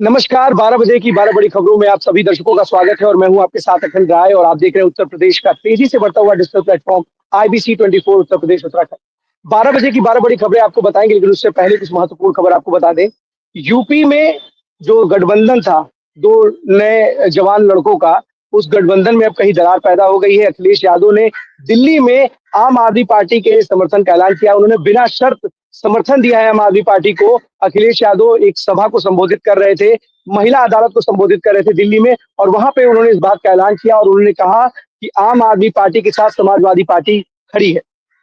नमस्कार, 12 बजे की 12 बड़ी खबरों में आप सभी दर्शकों का स्वागत है और मैं हूं आपके साथ अखंड राय और आप देख रहे हैं उत्तर प्रदेश का तेजी से बढ़ता हुआ digital platform IBC 24 Uttar Pradesh Uttarakhand. 12 बजे की 12 बड़ी खबरें आपको बताएंगे, लेकिन उससे पहले कुछ महत्वपूर्ण खबर आपको बता दें। यूपी में जो गठबंधन था, 2 नए जवान लड़कों का, उस गठबंधन में अब कहीं दरार पैदा हो गई है। अखिलेश यादव ने दिल्ली में आम आदमी पार्टी के समर्थन का ऐलान किया। उन्होंने बिना शर्त समर्थन दिया है आम आदमी पार्टी को। अखिलेश यादव एक सभा को संबोधित कर रहे थे, महिला अदालत को संबोधित कर रहे थे दिल्ली में, और वहां पे उन्होंने इस बात का ऐलान किया और उन्होंने कहा कि आम आदमी पार्टी के साथ समाजवादी पार्टी खड़ी है।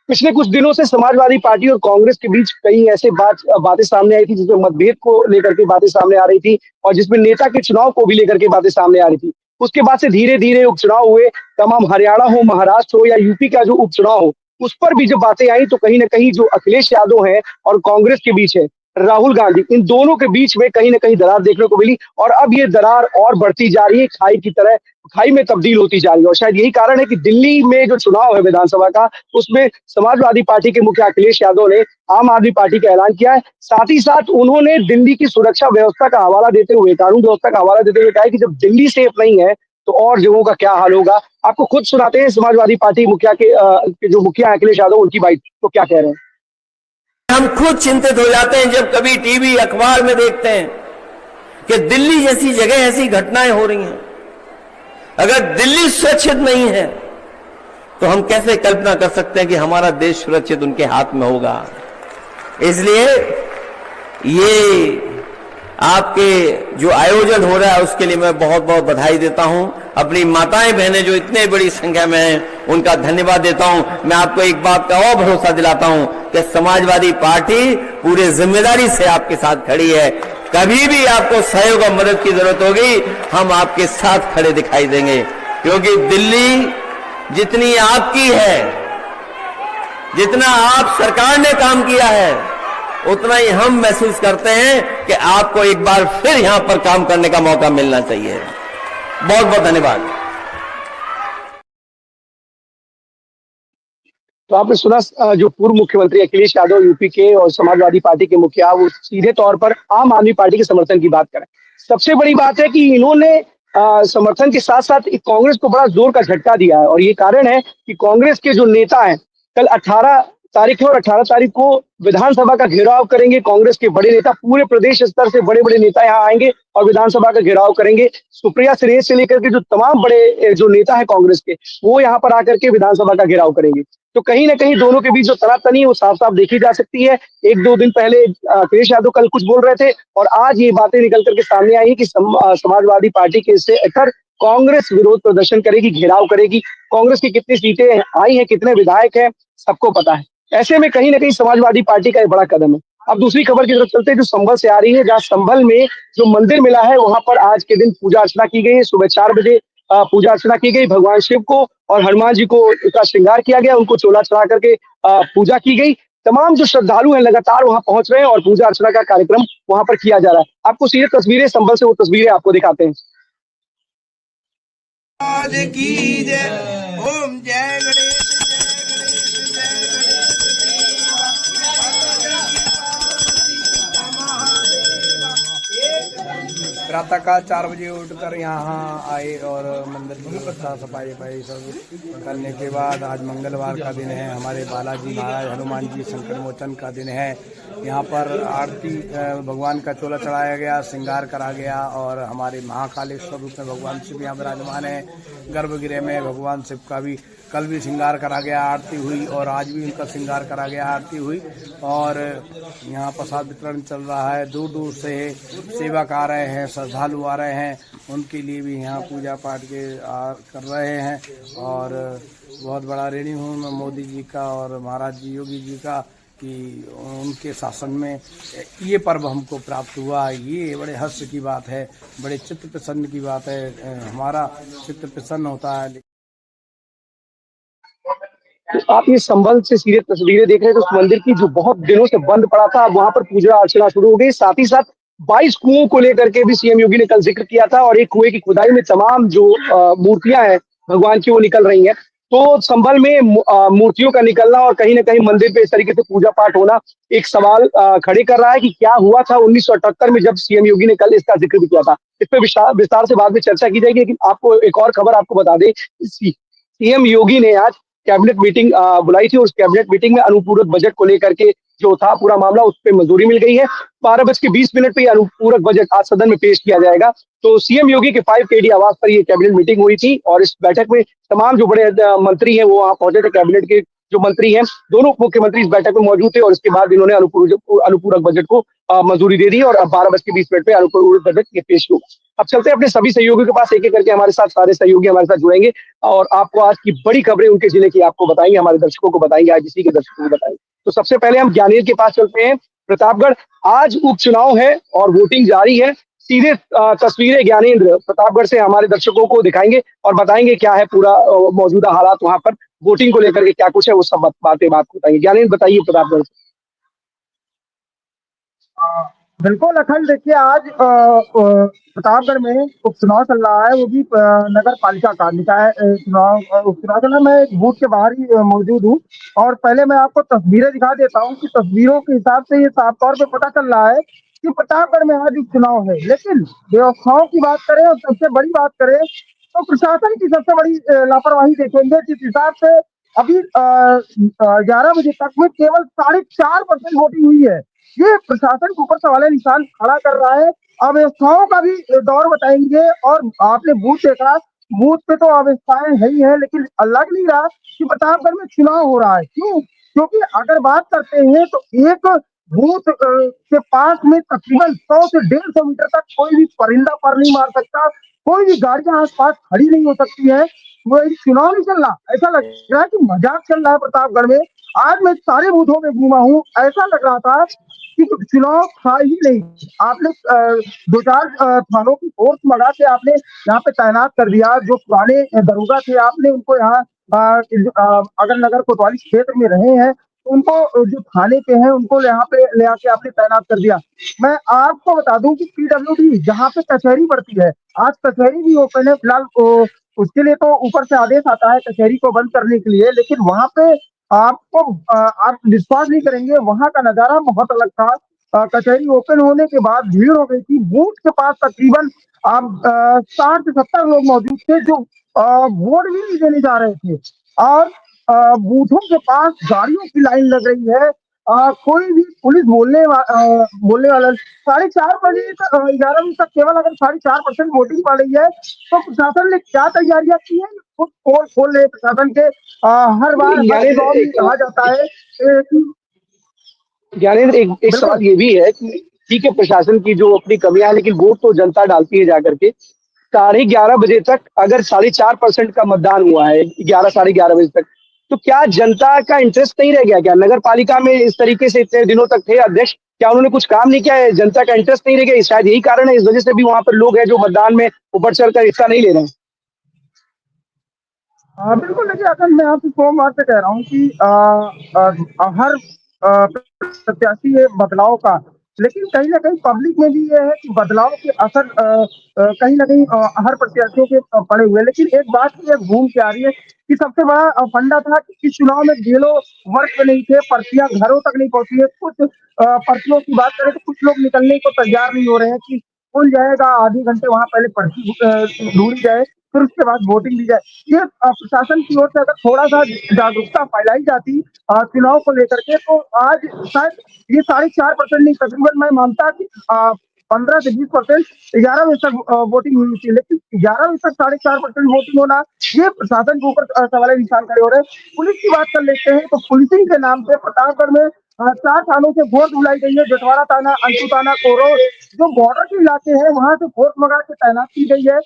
पिछले कुछ दिनों से समाजवादी पार्टी और कांग्रेस के बीच कई ऐसे बातें सामने आई थी, जिसमें मतभेद को लेकर के बातें सामने आ रही थी और जिसमें नेता के चुनाव को भी लेकर के बातें सामने आ रही थी। उसके बाद से धीरे धीरे उपचुनाव हुए, तमाम हरियाणा हो, महाराष्ट्र हो या यूपी का जो उपचुनाव हो, उस पर भी जब बातें आई तो कहीं ना कहीं जो अखिलेश यादव है और कांग्रेस के बीच है राहुल गांधी, इन दोनों के बीच में कहीं ना कहीं दरार देखने को मिली और अब ये दरार और बढ़ती जा रही है, खाई की तरह खाई में तब्दील होती जा रही है। और शायद यही कारण है कि दिल्ली में जो चुनाव है विधानसभा का, उसमें समाजवादी पार्टी के मुखिया अखिलेश यादव ने आम आदमी पार्टी का ऐलान किया है। साथ ही साथ उन्होंने दिल्ली की सुरक्षा व्यवस्था का हवाला देते हुए, कानून व्यवस्था का हवाला देते हुए कहा है कि जब दिल्ली सेफ नहीं है तो और जगहों का क्या हाल होगा। आपको खुद सुनाते हैं समाजवादी पार्टी मुखिया के जो मुखिया अखिलेश यादव, उनकी बात तो क्या कह रहे हैं। हम खुद चिंतित हो जाते हैं जब कभी टीवी अखबार में देखते हैं कि दिल्ली जैसी जगह ऐसी घटनाएं हो रही हैं। अगर दिल्ली सुरक्षित नहीं है तो हम कैसे कल्पना कर सकते हैं कि हमारा देश सुरक्षित उनके हाथ में होगा। इसलिए ये आपके जो आयोजन हो रहा है उसके लिए मैं बहुत बहुत बधाई देता हूं। अपनी माताएं बहनें जो इतने बड़ी संख्या में हैं उनका धन्यवाद देता हूं। मैं आपको एक बात का और भरोसा दिलाता हूं कि समाजवादी पार्टी पूरे जिम्मेदारी से आपके साथ खड़ी है। कभी भी आपको सहयोग और मदद की जरूरत होगी, हम आपके साथ खड़े दिखाई देंगे, क्योंकि दिल्ली जितनी आपकी है, जितना आप सरकार ने काम किया है, उतना ही हम महसूस करते हैं कि आपको एक बार फिर यहां पर काम करने का मौका मिलना चाहिए। बहुत बहुत धन्यवाद। तो आपने सुना, जो पूर्व मुख्यमंत्री अखिलेश यादव यूपी के और समाजवादी पार्टी के मुखिया, वो सीधे तौर पर आम आदमी पार्टी के समर्थन की बात करें। सबसे बड़ी बात है कि इन्होंने समर्थन के साथ साथ कांग्रेस को बड़ा जोर का झटका दिया है और ये कारण है कि कांग्रेस के जो नेता हैं कल 18 तारीख है और 18 तारीख को विधानसभा का घेराव करेंगे। कांग्रेस के बड़े नेता, पूरे प्रदेश स्तर से बड़े बड़े नेता यहाँ आएंगे और विधानसभा का घेराव करेंगे। सुप्रिया सुरेश से लेकर के जो तमाम बड़े जो नेता है कांग्रेस के, वो यहाँ पर आकर के विधानसभा का घेराव करेंगे। तो कहीं ना कहीं दोनों के बीच जो तनातनी है वो साफ साफ देखी जा सकती है। एक दो दिन पहले अखिलेश यादव कल कुछ बोल रहे थे और आज ये बातें निकल करके सामने आई कि समाजवादी पार्टी के से अगर कांग्रेस विरोध प्रदर्शन करेगी, घेराव करेगी। कांग्रेस की कितनी सीटें आई हैं, कितने विधायक हैं, सबको पता है। ऐसे में कहीं ना कहीं समाजवादी पार्टी का एक बड़ा कदम है। अब दूसरी खबर की तरफ चलते हैं, जो संभल से आ रही है, जहां संभल में जो मंदिर मिला है वहां पर आज के दिन पूजा अर्चना की गई है। सुबह 4 बजे पूजा अर्चना की गई। भगवान शिव को और हनुमान जी को का श्रृंगार किया गया, उनको चोला चढ़ा करके पूजा की गई। तमाम जो श्रद्धालु हैं लगातार वहां पहुंच रहे हैं और पूजा अर्चना का कार्यक्रम वहां पर किया जा रहा है। आपको सीधे तस्वीरें संभल से, वो तस्वीरें आपको दिखाते हैं। की जय, ओम जय गणेश। प्रातःकाल 4 बजे उठकर यहाँ आए और मंदिर की व्यवस्था सफाई सब करने के बाद आज मंगलवार का दिन है। हमारे बालाजी महाराज हनुमान जी संकट मोचन का दिन है। यहाँ पर आरती, भगवान का चोला चढ़ाया गया, श्रृंगार करा गया और हमारे महाकालेश्वर रूप में भगवान शिव यहाँ विराजमान है। गर्भगृह में भगवान शिव का भी कल भी श्रृंगार करा गया, आरती हुई और आज भी उनका श्रृंगार करा गया, आरती हुई और यहाँ प्रसाद वितरण चल रहा है। दूर दूर से सेवक आ रहे हैं, श्रद्धालु आ रहे हैं, उनके लिए भी यहाँ पूजा पाठ कर रहे हैं। और बहुत बड़ा ऋणी हूँ मैं मोदी जी का और महाराज जी योगी जी का कि उनके शासन में ये पर्व हमको प्राप्त हुआ। ये बड़े हर्ष की बात है, बड़े चित्त प्रसन्न की बात है, हमारा चित्त प्रसन्न होता है। तो आप ये संभल से सीधे तस्वीरें देख रहे हैं, तो उस मंदिर की जो बहुत दिनों से बंद पड़ा था, अब वहां पर पूजा अर्चना शुरू हो गई। साथ ही साथ 22 कुओं को लेकर के भी सीएम योगी ने कल जिक्र किया था और एक कुएं की खुदाई में तमाम जो मूर्तियां हैं भगवान की वो निकल रही हैं। तो संभल में मूर्तियों का निकलना और कहीं न कहीं मंदिर पे इस तरीके से पूजा पाठ होना एक सवाल खड़े कर रहा है कि क्या हुआ था 1978 में जब सीएम योगी ने कल इसका ज़िक्र भी किया था। इस पे विस्तार से बाद में चर्चा की जाएगी, लेकिन आपको एक और खबर आपको बता दें, सीएम योगी ने आज कैबिनेट मीटिंग बुलाई थी और उस कैबिनेट मीटिंग में अनुपूरक बजट को लेकर के जो था पूरा मामला, उस पे मंजूरी मिल गई है। 12:20 पे ये अनुपूरक बजट आज सदन में पेश किया जाएगा। तो सीएम योगी के 5 केडी आवास पर ये कैबिनेट मीटिंग हुई थी और इस बैठक में तमाम जो बड़े मंत्री हैं वो वहाँ पहुंचे थे। कैबिनेट के जो मंत्री हैं, दोनों मुख्यमंत्री इस बैठक में मौजूद थे और इसके बाद इन्होंने अनुपूरक बजट को मंजूरी दे दी और अब 12:20 पे अनुपूरक बजट ये पेश होगा। अब चलते हैं अपने सभी सहयोगियों के पास, एक-एक करके हमारे साथ सारे सहयोगी हमारे साथ जुड़ेंगे और आपको आज की बड़ी खबरें उनके जिले की आपको बताएंगे, हमारे दर्शकों को बताएंगे, आईबीसी के दर्शकों को बताएंगे। तो सबसे पहले हम ज्ञानेर के पास चलते हैं। प्रतापगढ़ आज उपचुनाव है और वोटिंग जारी है। सीधे तस्वीरें ज्ञानेंद्र प्रतापगढ़ से हमारे दर्शकों को दिखाएंगे और बताएंगे क्या है पूरा मौजूदा हालात वहां पर, वोटिंग को लेकर के क्या कुछ है, वो सब बातें बात बताएंगे। ज्ञानेंद्र बताइए प्रतापगढ़ से। बिल्कुल अखंड, देखिए आज प्रतापगढ़ में उपचुनाव चल रहा है, वो भी नगर पालिका का निकाय चुनाव उपचुनाव चल रहा है। मैं एक बूथ के बाहर ही मौजूद हूँ और पहले मैं आपको तस्वीरें दिखा देता हूँ कि तस्वीरों के हिसाब से ये साफ तौर पे पता चल रहा है कि प्रतापगढ़ में आज उपचुनाव है। लेकिन व्यवस्थाओं की बात करें और सबसे बड़ी बात करें तो प्रशासन की सबसे बड़ी लापरवाही देखेंगे। जिस हिसाब से अभी 11 बजे तक में केवल 4.5% वोटिंग हुई है, ये प्रशासन के ऊपर सवाल निशान खड़ा कर रहा है। अव्यवस्थाओं का भी दौर बताएंगे और आपने बूथ देखा, बूथ पे तो अव्यवस्थाएं है ही है, लेकिन लग नहीं रहा कि प्रतापगढ़ में चुनाव हो रहा है। क्यों? क्योंकि अगर बात करते हैं तो एक बूथ के पास में तकरीबन 100 से 150 मीटर तक कोई भी परिंदा पर नहीं मार सकता, कोई भी गाड़ियां आसपास खड़ी नहीं हो सकती है। वो एक चुनाव नहीं चल रहा, ऐसा लग रहा है कि मजाक चल रहा है प्रतापगढ़ में। आज मैं सारे बूथों में घूमा हूँ, ऐसा लग रहा था कि चुनाव था ही नहीं। आपने 2-4 थानों की फोर्स मंगा के आपने यहाँ पे तैनात कर दिया। जो पुराने दरोगा थे आपने उनको यहाँ अगर नगर कोतवाली क्षेत्र में रहे हैं तो उनको जो थाने पे हैं उनको यहाँ पे ले आके आपने तैनात कर दिया। मैं आपको बता दूं कि पीडब्ल्यूडी जहाँ पे कचहरी पड़ती है, आज कचहरी भी ओपन है फिलहाल। उसके लिए तो ऊपर से आदेश आता है कचहरी को बंद करने के लिए, लेकिन वहां पे आपको आप विश्वास नहीं करेंगे, वहां का नजारा बहुत अलग था। कचहरी ओपन होने के बाद भीड़ हो गई थी। बूथ के पास तकरीबन आप 60 से 70 लोग मौजूद थे जो वोट भी नहीं देने जा रहे थे और बूथों के पास गाड़ियों की लाइन लग रही है। कोई भी पुलिस बोलने वाला 4:30 बजे तक 11 बजे तक केवल अगर 4.5% वोटिंग पड़ रही है तो प्रशासन ने क्या तैयारियां की है खुद पोल खोल रहे प्रशासन के। हर बार हर चुनाव में कहा जाता है कि ज्ञानेंद्र एक बिल्कुल सवाल ये भी है कि ठीक है प्रशासन की जो अपनी कमियां है, लेकिन वोट तो जनता डालती है जाकर के। 11:30 बजे तक अगर 4.5% का मतदान हुआ है, 11 साढ़े 11 बजे तक, तो क्या जनता का इंटरेस्ट नहीं रह गया? क्या नगर पालिका में इस तरीके से इतने दिनों तक थे अध्यक्ष, क्या उन्होंने कुछ काम नहीं किया है? जनता का इंटरेस्ट नहीं रह गया, शायद यही कारण है, इस वजह से भी वहां पर लोग हैं जो मतदान में बढ़ चढ़ कर हिस्सा नहीं ले रहे हैं। बिल्कुल। देखिए अगर मैं आपसे सोमवार से कह रहा हूँ कि हर प्रत्याशी है बदलाव का, लेकिन कहीं ना कहीं पब्लिक में भी ये है कि बदलाव के असर कहीं ना कहीं हर प्रत्याशियों के पड़े हुए हैं। लेकिन एक बात ये घूम के आ रही है कि सबसे बड़ा फंडा था कि इस चुनाव में बीएलओ वर्क पे नहीं थे, पर्चियां घरों तक नहीं पहुंची है। कुछ पर्चियों की बात करें तो कुछ लोग निकलने को तैयार नहीं हो रहे हैं कि खुल जाएगा, आधे घंटे वहां पहले पर्ची ढूंढी जाए, फिर उसके बाद वोटिंग दी जाए। ये प्रशासन की ओर से अगर थोड़ा सा जागरूकता फैलाई जाती चुनाव को लेकर के तो आज शायद ये 4.5% नहीं, तकरीबन मैं मानता कि 15 से 20% 11 बजे तक वोटिंग हुई थी। लेकिन 11 बजे तक 4.5% वोटिंग होना, ये प्रशासन के ऊपर सवाल निशान खड़े हो रहे हैं। पुलिस की बात कर लेते हैं तो पुलिसिंग के नाम पे प्रतापगढ़ में 4 थानों से फोर्स बुलाई गई है। जटवाड़ा थाना, अंशु थाना, कोरो, जो बॉर्डर के इलाके हैं वहां से फोर्स मंगा के तैनात की गई है।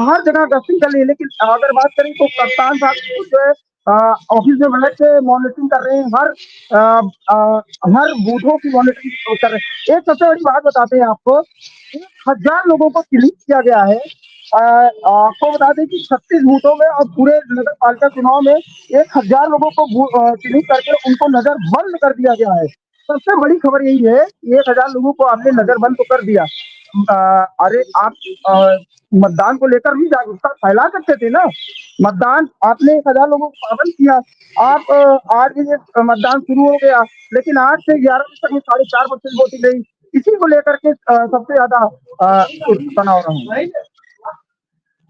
हर जगह गश्ती चल रही है। लेकिन अगर बात करें तो कप्तान साहब खुद जो है ऑफिस में बैठ के मॉनिटरिंग कर रहे हैं, हर बूथों की मॉनिटरिंग कर रहे हैं। एक सबसे बड़ी बात बताते हैं आपको, 1,000 लोगों को चिन्हित किया गया है। आपको बता दें कि 36 बूथों में और पूरे नगर पालिका चुनाव में 1,000 लोगों को चिन्हित करके उनको नजर बंद कर दिया गया है। सबसे बड़ी खबर यही है कि 1,000 लोगों को आपने नजर बंद तो कर दिया, अरे आप मतदान को लेकर भी जागरूकता फैला सकते थे ना। मतदान आपने 1,000 लोगों को पाबंद किया। आप 8 बजे मतदान शुरू हो गया, लेकिन 8 से 11 बजे तक में 4.5% वोटिंग रही। इसी को लेकर के सबसे ज्यादा तनाव रहा।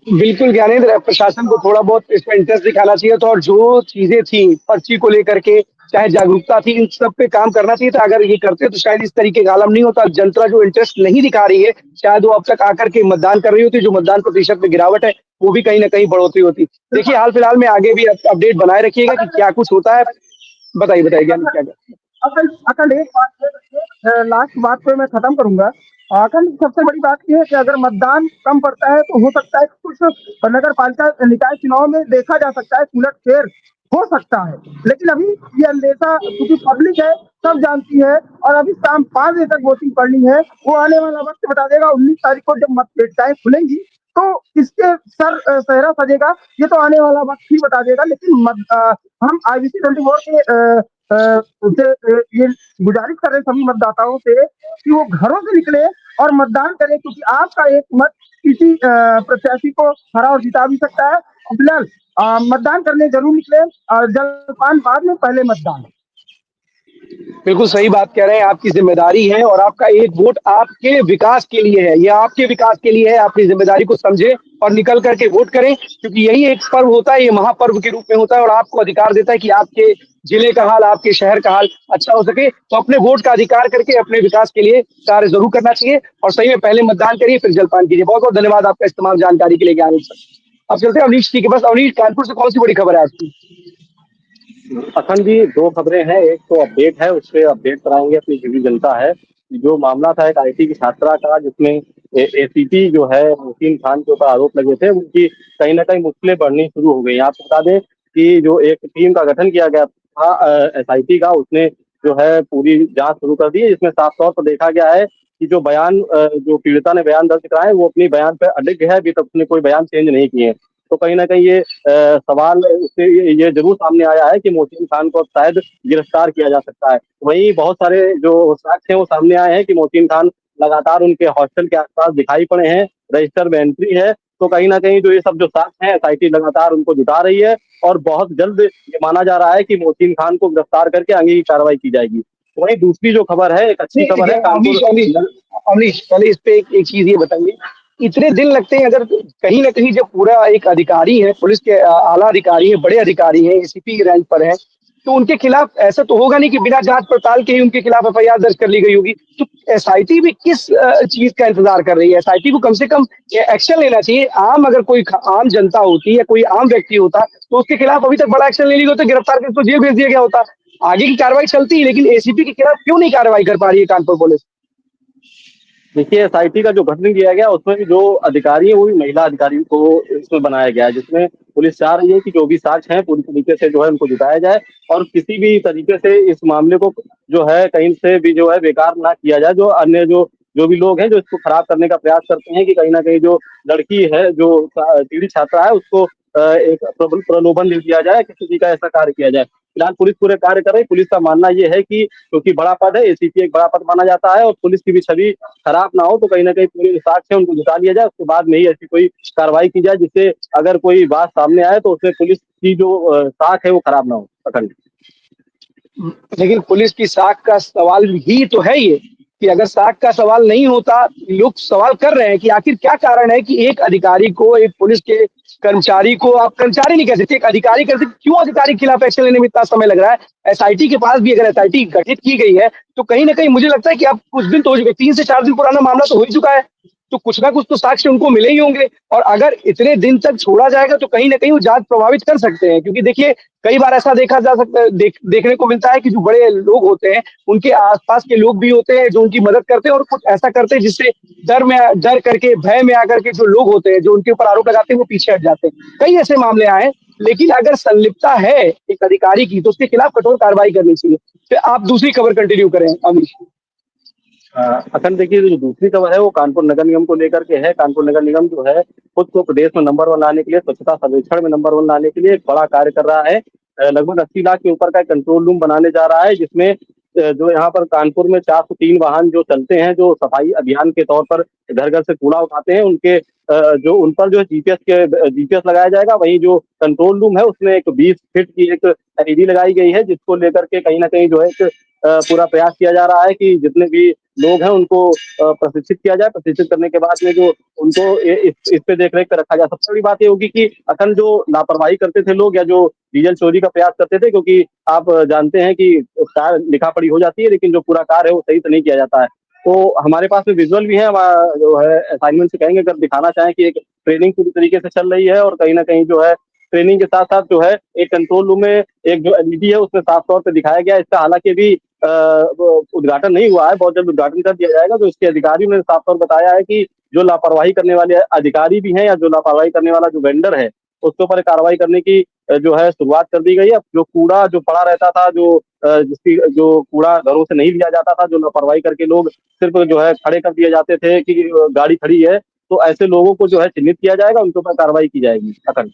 बिल्कुल ज्ञानेंद्र, प्रशासन को थोड़ा बहुत इसमें इंटरेस्ट दिखाना चाहिए था और जो चीजें थी पर्ची को लेकर के, चाहे जागरूकता थी, इन सब पे काम करना चाहिए था। अगर ये करते तो शायद इस तरीके का आलम नहीं होता। जनता जो इंटरेस्ट नहीं दिखा रही है, शायद वो अब तक आकर के मतदान कर रही होती। जो मतदान प्रतिशत में गिरावट है वो भी कहीं ना कहीं बढ़ोतरी होती। देखिए, हाल फिलहाल में आगे भी अपडेट बनाए रखिएगा कि क्या कुछ होता है। बताइए बताइए ज्ञानी, क्या क्या। अकल अकल एक बात लास्ट बात पे मैं खत्म करूंगा। अकल सबसे बड़ी बात यह है कि अगर मतदान कम पड़ता है तो हो सकता है कि कुछ नगर पालिका निकाय चुनाव में देखा जा सकता है उलट फेर हो सकता है। लेकिन अभी ये अंदेशा क्योंकि पब्लिक है, सब जानती है, और अभी शाम 5 बजे तक वोटिंग पड़नी है। वो आने वाला वक्त बता देगा। 19 तारीख को जब मतपेटिकाएं खुलेंगी तो किसके सर सेहरा सजेगा, ये तो आने वाला वक्त ही बता देगा। लेकिन हम IBC 24 के ये गुजारिश कर रहे सभी मतदाताओं से कि वो घरों से निकले और मतदान करें, क्योंकि आपका एक मत किसी प्रत्याशी को हरा और जिता भी सकता है। फिलहाल मतदान करने जरूर निकले। जलपान बाद में, पहले मतदान। बिल्कुल सही बात कह रहे हैं। आपकी जिम्मेदारी है और आपका एक वोट आपके विकास के लिए है। यह आपके विकास के लिए है। अपनी जिम्मेदारी को समझे और निकल करके वोट करें, क्योंकि यही एक पर्व होता है। ये महापर्व के रूप में होता है और आपको अधिकार देता है कि आपके जिले का हाल, आपके शहर का हाल अच्छा हो सके। तो अपने वोट का अधिकार करके अपने विकास के लिए कार्य जरूर करना चाहिए और सही में पहले मतदान करिए, फिर जलपान कीजिए। बहुत बहुत धन्यवाद आपका इस तमाम जानकारी के लिए ज्ञानी सर। अब चलते हैं अवनीश जी के पास। अवनीश, कानपुर से कौन सी बड़ी खबर है आपकी? अखंड जी, दो खबरें हैं। एक तो अपडेट है, उस पर अपडेट कराएंगे अपनी जो भी जनता है। जो मामला था एक IT की छात्रा का, जिसमें ACP जो है मोहसिन खान के ऊपर आरोप लगे थे, उनकी कहीं ना कहीं मुश्किलें बढ़नी शुरू हो गई। आपको बता दें कि जो एक टीम का गठन किया गया था SIT का, उसने जो है पूरी जांच शुरू कर दी है, जिसमें साफ तौर पर देखा गया है कि जो बयान जो पीड़िता ने बयान दर्ज कराए, वो अपनी बयान पर अडिग है। अभी तक उसने कोई बयान चेंज नहीं किए। तो कहीं ना कहीं ये सवाल उससे ये जरूर सामने आया है कि मोहसिन खान को शायद गिरफ्तार किया जा सकता है। वहीं बहुत सारे जो साक्ष्य हैं वो सामने आए हैं कि मोहसिन खान लगातार उनके हॉस्टल के आसपास दिखाई पड़े हैं, रजिस्टर में एंट्री है। तो कहीं ना कहीं जो ये सब जो साक्ष्य हैं, SIT लगातार उनको जुटा रही है और बहुत जल्द ये माना जा रहा है कि मोहसिन खान को गिरफ्तार करके आगे की कार्रवाई की जाएगी। वहीं दूसरी जो खबर है, एक अच्छी खबर है अवनीश, कानपुर। अवनीश, अवनीश, पहले इस पे एक चीज ये बताइए। इतने दिन लगते हैं, अगर कहीं ना कहीं जब पूरा एक अधिकारी है, पुलिस के आला अधिकारी है, बड़े अधिकारी हैं, ACP रैंक पर है, तो उनके खिलाफ ऐसा तो होगा नहीं कि बिना जांच पड़ताल के ही उनके खिलाफ FIR दर्ज कर ली गई होगी। तो SIT भी किस चीज का इंतजार कर रही है? SIT को कम से कम एक्शन लेना चाहिए। आम अगर कोई आम जनता होती या कोई आम व्यक्ति होता तो उसके खिलाफ अभी तक बड़ा एक्शन ले लिया होता, गिरफ्तार करके तो जेल भेज दिया गया होता, आगे की कार्रवाई चलती। लेकिन ACP के खिलाफ क्यों नहीं कार्रवाई कर पा रही है कानपुर पुलिस? देखिए, SIT का जो गठन किया गया उसमें भी जो अधिकारी है वो भी महिला अधिकारी को इसमें बनाया गया है, जिसमें पुलिस चाह रही है कि जो भी साक्ष्य हैं पूरी तरीके से जो है उनको जुटाया जाए और किसी भी तरीके से इस मामले को जो है कहीं से भी जो है बेकार ना किया जाए। जो अन्य जो भी लोग हैं जो इसको खराब करने का प्रयास करते हैं कि कहीं ना कहीं जो लड़की है, जो पीड़ित छात्रा है, उसको एक प्रलोभन दे दिया जाए, किसी भी का ऐसा कार्य किया जाए। फिलहाल पुलिस पूरे कार्य कर रही है। पुलिस का मानना ये है कि क्योंकि बड़ा पद है, ACP एक बड़ा पद माना जाता है और पुलिस की भी छवि खराब ना हो, तो कहीं ना कहीं पूरे जो साक्ष्य है उनको जुटा लिया जाए। उसके बाद में ही ऐसी कोई कार्रवाई की जाए जिससे अगर कोई बात सामने आए तो उसमें पुलिस की जो साख है वो खराब ना हो। अखंड, लेकिन पुलिस की साख का सवाल ही तो है ये, कि अगर साख का सवाल नहीं होता, लोग सवाल कर रहे हैं कि आखिर क्या कारण है कि एक अधिकारी को, एक पुलिस के कर्मचारी को, आप कर्मचारी नहीं कह सकते, एक अधिकारी कर सकते, क्यों अधिकारी के खिलाफ एक्शन लेने में इतना समय लग रहा है? SIT के पास भी अगर SIT गठित की गई है तो कहीं ना कहीं मुझे लगता है कि अब कुछ दिन तो 3 से 4 दिन पुराना मामला तो हो ही चुका है, तो कुछ ना कुछ तो साक्ष्य उनको मिले ही होंगे। और अगर इतने दिन तक छोड़ा जाएगा तो कहीं ना कहीं वो जांच प्रभावित कर सकते हैं, क्योंकि देखिए कई बार ऐसा देखा जा सकता है, देखने को मिलता है कि जो बड़े लोग होते हैं उनके आसपास के लोग भी होते हैं जो उनकी मदद करते हैं और कुछ ऐसा करते हैं जिससे डर करके, भय में आकर के जो लोग होते हैं जो उनके ऊपर आरोप लगाते हैं वो पीछे हट जाते हैं। कई ऐसे मामले आए। लेकिन अगर संलिप्तता है एक अधिकारी की तो उसके खिलाफ कठोर कार्रवाई करनी चाहिए। फिर आप दूसरी खबर कंटिन्यू करें अमीश। अखंड, देखिए जो दूसरी खबर है वो कानपुर नगर निगम को लेकर के है। कानपुर नगर निगम जो है खुद को प्रदेश में नंबर 1 लाने के लिए, स्वच्छता सर्वेक्षण में नंबर 1 लाने के लिए एक बड़ा कार्य कर रहा है। लगभग 80 लाख के ऊपर का कंट्रोल रूम बनाने जा रहा है, जिसमें जो यहाँ पर कानपुर में 403 वाहन जो चलते हैं, जो सफाई अभियान के तौर पर घर घर से कूड़ा उठाते हैं, उनके जो उन पर जो है जीपीएस लगाया जाएगा। वहीं जो कंट्रोल रूम है उसमें एक 20 फीट की एक एलईडी लगाई गई है, जिसको लेकर के कहीं ना कहीं जो है एक पूरा प्रयास किया जा रहा है कि जितने भी लोग हैं उनको प्रशिक्षित किया जाए। प्रशिक्षित करने के बाद में जो उनको इस पे देख रेख कर रखा जाए। सबसे बड़ी बात ये होगी कि अखंड जो लापरवाही करते थे लोग, या जो डीजल चोरी का प्रयास करते थे, क्योंकि आप जानते हैं कि कार लिखा पढ़ी हो जाती है लेकिन जो पूरा कार है वो सही से नहीं किया जाता है। तो हमारे पास में विजुअल भी है, हमारा जो है असाइनमेंट से कहेंगे अगर दिखाना चाहें कि एक ट्रेनिंग पूरी तरीके से चल रही है, और कहीं ना कहीं जो है ट्रेनिंग के साथ साथ जो है एक कंट्रोल रूम में एक जो एलईडी है उसमें साफ तौर पर दिखाया गया है। इसका हालांकि अभी उद्घाटन नहीं हुआ है, बहुत जल्द उद्घाटन कर दिया जाएगा। तो इसके अधिकारियों ने साफ तौर बताया है कि जो लापरवाही करने वाले अधिकारी भी हैं, या जो लापरवाही करने वाला जो वेंडर है, उसके ऊपर कार्रवाई करने की जो है शुरुआत कर दी गई है। जो कूड़ा जो पड़ा रहता था, जिसकी जो कूड़ा घरों से नहीं लिया जाता था, जो लापरवाही करके लोग सिर्फ जो है खड़े कर दिए जाते थे कि गाड़ी खड़ी है, तो ऐसे लोगों को जो है चिन्हित किया जाएगा, उनके ऊपर कार्रवाई की जाएगी। अखंड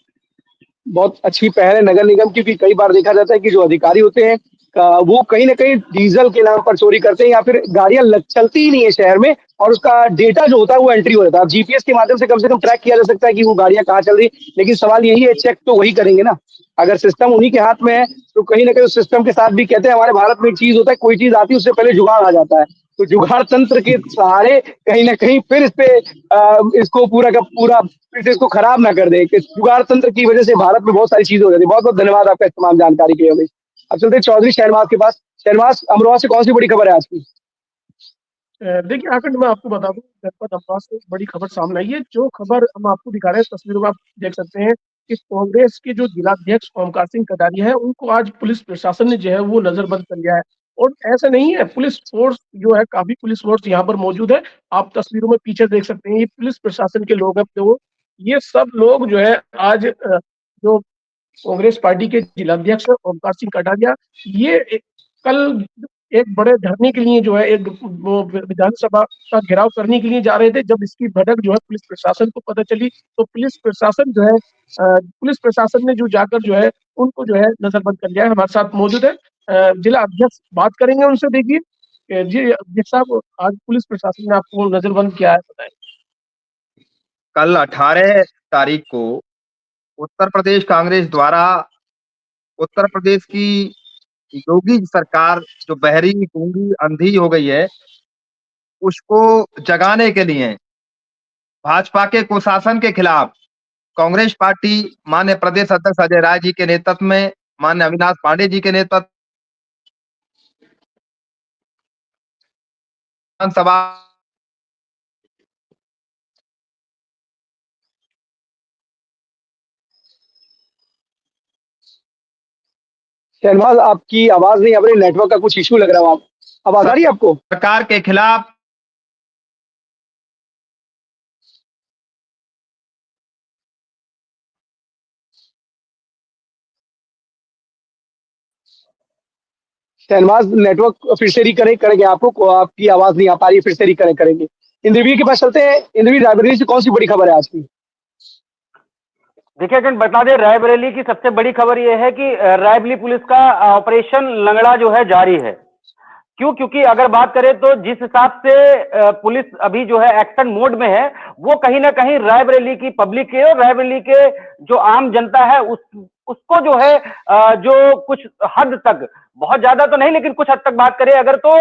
बहुत अच्छी पहल है नगर निगम की, क्योंकि कई बार देखा जाता है कि जो अधिकारी होते हैं वो कहीं ना कहीं डीजल के नाम पर चोरी करते हैं, या फिर गाड़ियां चलती ही नहीं है शहर में, और उसका डेटा जो होता है वो एंट्री हो जाता है। अब जीपीएस के माध्यम से कम ट्रैक किया जा सकता है कि वो गाड़ियां कहाँ चल रही, लेकिन सवाल यही है, चेक तो वही करेंगे ना। अगर सिस्टम उन्हीं के हाथ में है तो कहीं ना कहीं उस सिस्टम के साथ भी, कहते हैं हमारे भारत में एक चीज होता है, कोई चीज आती है उससे पहले जुगाड़ आ जाता है। तो जुगाड़ तंत्र के सहारे कहीं ना कहीं फिर इस पे इसको पूरा का पूरा फिर से इसको खराब ना कर दे, कि जुगाड़ तंत्र की वजह से भारत में बहुत सारी चीजें हो जाती है। बहुत बहुत धन्यवाद आपका इस तमाम जानकारी के लिए हमें। अब चलते हैं चौधरी शहनवाज के पास। शहनवाज, अमरोहा से कौन सी बड़ी खबर है आज की? देखिए आखिर मैं आपको बता दूं, जनपद अमरोहा से एक बड़ी खबर सामने आई है। जो खबर हम आपको दिखा रहे हैं तस्वीरों में आप देख सकते हैं कि कांग्रेस के जो जिलाध्यक्ष ओमकार सिंह कटारिया है, उनको आज पुलिस प्रशासन ने जो है वो नजरबंद कर लिया है। और ऐसा नहीं है, पुलिस फोर्स जो है, काफी पुलिस फोर्स यहाँ पर मौजूद है। आप तस्वीरों में पीछे देख सकते हैं, ये पुलिस प्रशासन के लोग हैं। तो ये सब लोग जो है आज जो कांग्रेस पार्टी के जिलाध्यक्ष ओमकार सिंह कटारिया, कल एक बड़े धरने के लिए जो है एक वो विधानसभा का घेराव करने के लिए जा रहे थे। जब इसकी भनक जो है पुलिस प्रशासन को पता चली, तो पुलिस प्रशासन जो है पुलिस प्रशासन ने जो जाकर जो है उनको जो है नजरबंद कर लिया है। हमारे साथ मौजूद है जिला अध्यक्ष, बात करेंगे उनसे। देखिए जी अध्यक्ष साहब, आज पुलिस प्रशासन ने आपको नजरबंद किया है, बताएं। कल 18 तारीख को उत्तर प्रदेश कांग्रेस द्वारा उत्तर प्रदेश की योगी सरकार जो बहरी गूंगी अंधी हो गई है, उसको जगाने के लिए भाजपा के कुशासन के खिलाफ कांग्रेस पार्टी माननीय प्रदेश अध्यक्ष अजय राय जी के नेतृत्व में, माननीय अविनाश पांडे जी के नेतृत्व विधानसभा शहनवाज, आपकी आवाज नहीं आ रही, नेटवर्क का कुछ इशू लग रहा है वहां। आवाज आ रही है आपको? सरकार के खिलाफ शहनवाज, नेटवर्क फिर से रिकनेक्ट करेंगे आपको, आपकी आवाज नहीं आ पा रही है, फिर से रिकनेक्ट करेंगे। इंद्रवीर के पास चलते हैं। इंद्रवीर, रायबरेली से कौन सी बड़ी खबर है आज की? देखिए अगर बता दें, रायबरेली की सबसे बड़ी खबर यह है कि रायबरेली पुलिस का ऑपरेशन लंगड़ा जो है जारी है। क्यों? क्योंकि अगर बात करें तो जिस हिसाब से पुलिस अभी जो है एक्शन मोड में है, वो कहीं ना कहीं रायबरेली की पब्लिक के और रायबरेली के जो आम जनता है उसको जो है जो कुछ हद तक, बहुत ज्यादा तो नहीं लेकिन कुछ हद तक बात करें अगर, तो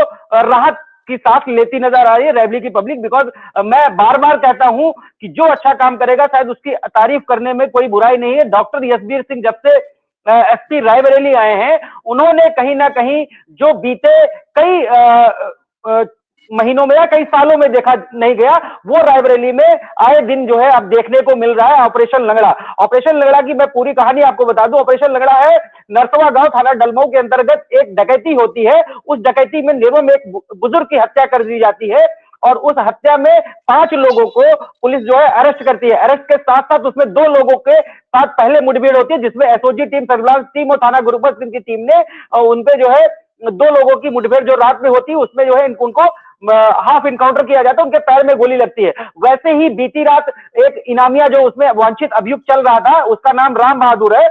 राहत की सांस लेती नजर आ रही है रायबरेली की पब्लिक। बिकॉज मैं बार बार कहता हूं कि जो अच्छा काम करेगा शायद उसकी तारीफ करने में कोई बुराई नहीं है। डॉक्टर यशवीर सिंह जब से एसपी रायबरेली आए हैं, उन्होंने कहीं ना कहीं जो बीते कई महीनों में या कई सालों में देखा नहीं गया, वो रायबरेली में आए दिन जो है अब देखने को मिल रहा है। ऑपरेशन लंगड़ा, ऑपरेशन लंगड़ा की मैं पूरी कहानी आपको बता दूं। ऑपरेशन लंगड़ा है, नरसवा गांव थाना डलमऊ के अंतर्गत एक डकैती होती है। उस डकैती में नेवों में एक बुजुर्ग की हत्या कर दी जाती है, और उस हत्या में 5 लोगों को पुलिस जो है अरेस्ट करती है। अरेस्ट के साथ साथ उसमें 2 लोगों के साथ पहले मुठभेड़ होती है, जिसमें एसओजी टीम, सर्विलांस टीम और थाना गुरुपत सिंह की टीम ने उनपे जो है 2 लोगों की मुठभेड़ जो रात में होती है, उसमें जो है उनको हाफ इनकाउंटर किया जाता है, उनके पैर में गोली लगती है। वैसे ही बीती रात एक इनामिया जो उसमें वांछित अभियुक्त चल रहा था, उसका नाम राम बहादुर है,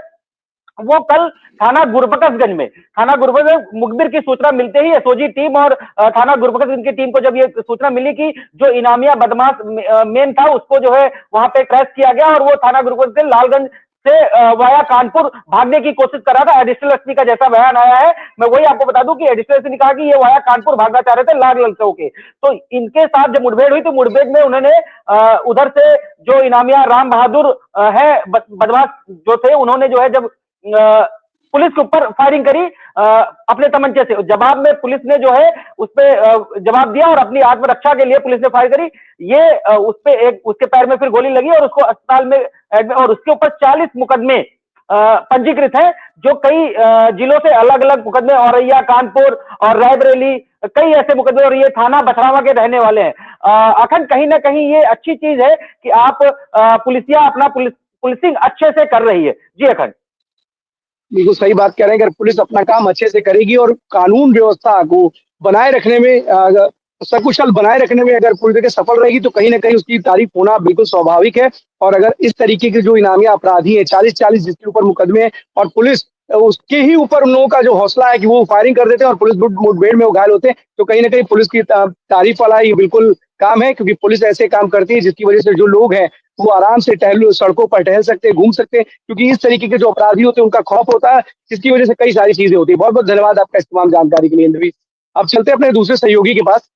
वो कल थाना गुरबख्शगंज मुखबिर की सूचना मिलते ही एसओजी टीम और थाना गुरबख्शगंज की टीम को जब ये सूचना मिली कि जो इनामिया बदमाश मेन था उसको जो है वहां पे ट्रेस किया गया और वो थाना गुरबख्शगंज लालगंज से वाया कानपुर भागने की कोशिश कर रहा था। एडिशनल एसपी का जैसा बयान आया है, मैं वही आपको बता दूं कि एडिशनल एसपी ने कहा कि ये वाया कानपुर भागना चाह रहे थे लाग ललचा होके। तो इनके साथ जब मुठभेड़ हुई तो मुठभेड़ में उन्होंने उधर से जो इनामिया राम बहादुर है बदमाश जो थे, उन्होंने जो है जब पुलिस के ऊपर फायरिंग करी अपने तमंचे से। जवाब में पुलिस ने जो है उस पर जवाब दिया और अपनी आत्मरक्षा के लिए पुलिस ने फायर करी। ये उस पे एक उसके पैर में फिर गोली लगी और उसको अस्पताल में एडमिट, और उसके ऊपर 40 मुकदमे पंजीकृत हैं, जो कई जिलों से अलग अलग मुकदमे, औरैया, कानपुर और रायबरेली, कई ऐसे मुकदमे, और ये थाना बछरावा के रहने वाले हैं। अखंड कहीं ना कहीं ये अच्छी चीज है कि आप पुलिसिया अपना पुलिसिंग अच्छे से कर रही है। जी अखंड, बिल्कुल सही बात कह रहे हैं। अगर पुलिस अपना काम अच्छे से करेगी और कानून व्यवस्था को बनाए रखने में सकुशल बनाए रखने में अगर पूरी तरह से सफल रहेगी तो कहीं ना कहीं उसकी तारीफ होना बिल्कुल स्वाभाविक है। और अगर इस तरीके के जो इनामिया अपराधी है 40-40 जिसके ऊपर मुकदमे हैं और पुलिस उसके ही ऊपर उन लोगों का जो हौसला है कि वो फायरिंग कर देते हैं और पुलिस मुठभेड़ में वो घायल होते हैं, तो कहीं ना कहीं पुलिस की तारीफ वाला ये बिल्कुल काम है, क्योंकि पुलिस ऐसे काम करती है जिसकी वजह से जो लोग हैं वो आराम से सड़कों पर टहल सकते हैं, घूम सकते हैं, क्योंकि इस तरीके के जो अपराधी होते हैं उनका खौफ होता है, जिसकी वजह से कई सारी चीजें होती है। बहुत बहुत धन्यवाद आपका इस तमाम जानकारी के लिए इंद्रवीर। अब चलते हैं अपने दूसरे सहयोगी के पास,